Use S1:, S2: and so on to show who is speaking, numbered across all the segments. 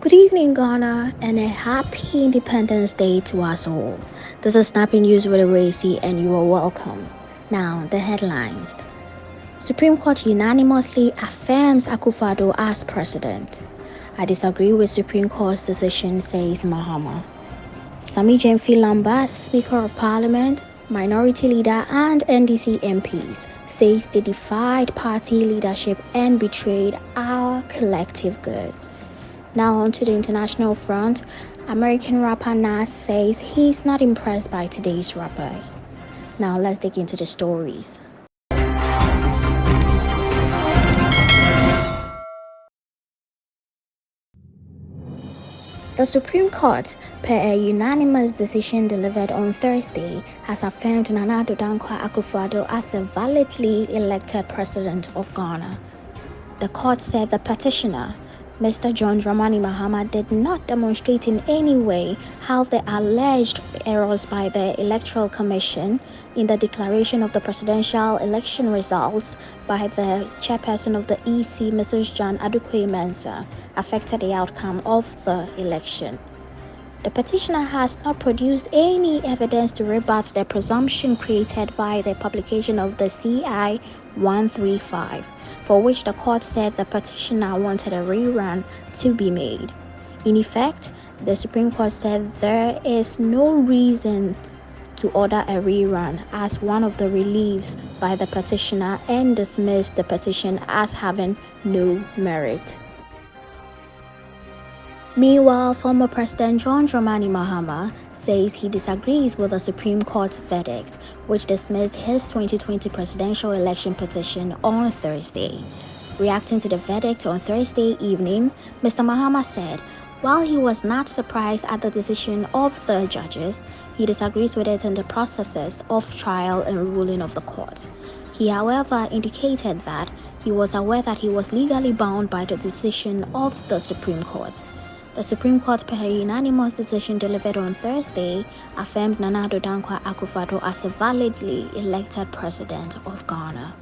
S1: Good evening, Ghana, and a happy Independence Day to us all. This is Snappy News with Ewura Esi, and you are welcome. Now, the headlines. Supreme Court unanimously affirms Akufo-Addo as president. I disagree with Supreme Court's decision, says Mahama. Sammy Gyamfi Lambas, Speaker of Parliament, Minority Leader and NDC MPs, says they defied party leadership and betrayed our collective good. Now on to the international front. American rapper Nas says he's not impressed by today's rappers. Now let's dig into the stories. The Supreme Court, per a unanimous decision delivered on Thursday, has affirmed Nana Addo Dankwa Akufo-Addo as a validly elected president of Ghana. The court said the petitioner, Mr. John Dramani Mahama, did not demonstrate in any way how the alleged errors by the Electoral Commission in the declaration of the presidential election results by the chairperson of the Esi, Mrs. Jan Adukwe-Mensah, affected the outcome of the election. The petitioner has not produced any evidence to rebut the presumption created by the publication of the CI 135. For which the court said the petitioner wanted a rerun to be made. In effect, the Supreme Court said there is no reason to order a rerun as one of the reliefs by the petitioner and dismissed the petition as having no merit. Meanwhile, former President John Dramani Mahama says he disagrees with the Supreme Court's verdict, which dismissed his 2020 presidential election petition on Thursday. Reacting to the verdict on Thursday evening, Mr. Mahama said, while he was not surprised at the decision of the judges, he disagrees with it in the processes of trial and ruling of the court. He, however, indicated that he was aware that he was legally bound by the decision of the Supreme Court. The Supreme Court, per a unanimous decision delivered on Thursday, affirmed Nana Addo Dankwa Akufo-Addo as a validly elected president of Ghana.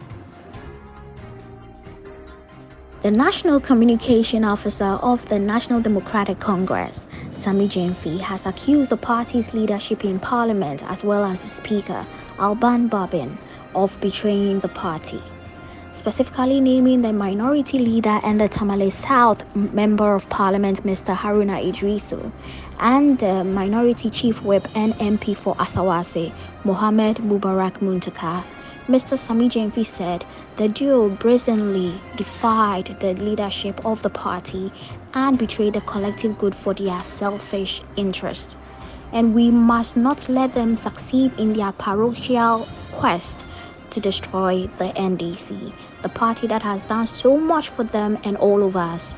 S1: The National Communication Officer of the National Democratic Congress, Sammy Gyamfi, has accused the party's leadership in Parliament as well as the Speaker, Alban Babin, of betraying the party, specifically naming the Minority Leader and the Tamale South Member of Parliament, Mr. Haruna Iddrisu, and the Minority Chief Whip and MP for Asawase, Mohammed Mubarak Muntaka. Mr. Sammy Gyamfi said the duo brazenly defied the leadership of the party and betrayed the collective good for their selfish interest. And we must not let them succeed in their parochial quest to destroy the NDC, the party that has done so much for them and all of us.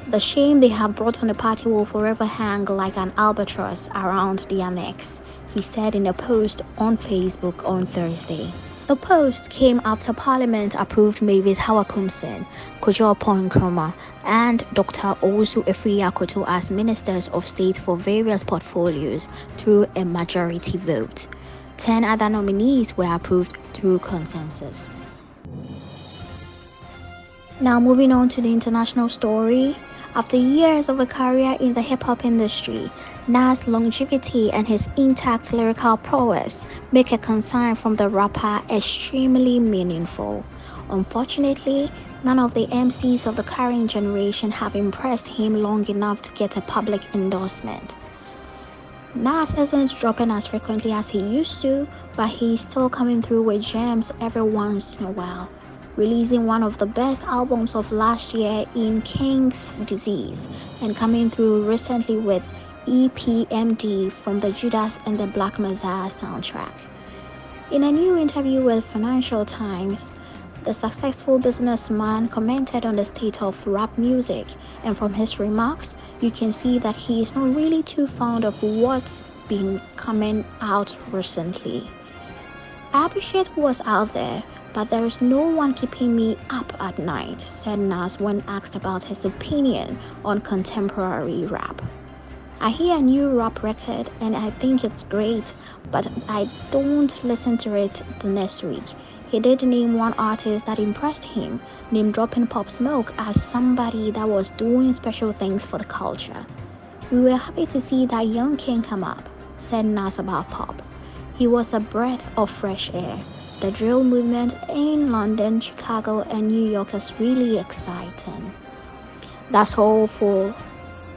S1: The shame they have brought on the party will forever hang like an albatross around their necks, he said in a post on Facebook on Thursday. The post came after Parliament approved Mavis Hawakumsen, Kojo Nkrumah, and Dr. Owusu Efriakoto as Ministers of State for various portfolios through a majority vote. 10 other nominees were approved through consensus. Now moving on to the international story. After years of a career in the hip-hop industry, Nas' longevity and his intact lyrical prowess make a concern from the rapper extremely meaningful. Unfortunately, none of the MCs of the current generation have impressed him long enough to get a public endorsement. Nas isn't dropping as frequently as he used to, but he's still coming through with gems every once in a while, releasing one of the best albums of last year in King's Disease, and coming through recently with EPMD from the Judas and the Black Messiah soundtrack. In a new interview with Financial Times, the successful businessman commented on the state of rap music, and from his remarks, you can see that he is not really too fond of what's been coming out recently. I appreciate what's out there, but there is no one keeping me up at night, said Nas when asked about his opinion on contemporary rap. I hear a new rap record and I think it's great, but I don't listen to it the next week. He did name one artist that impressed him, name dropping Pop Smoke as somebody that was doing special things for the culture. "We were happy to see that young king come up," said Nas about Pop. "He was a breath of fresh air. The drill movement in London, Chicago, and New York is really exciting." That's all for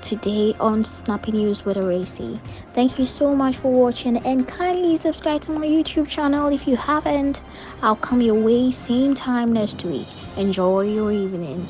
S1: today on Snappy News with Ewura Esi. Thank you so much for watching, and kindly subscribe to my YouTube channel if you haven't. I'll come your way same time next week. Enjoy your evening.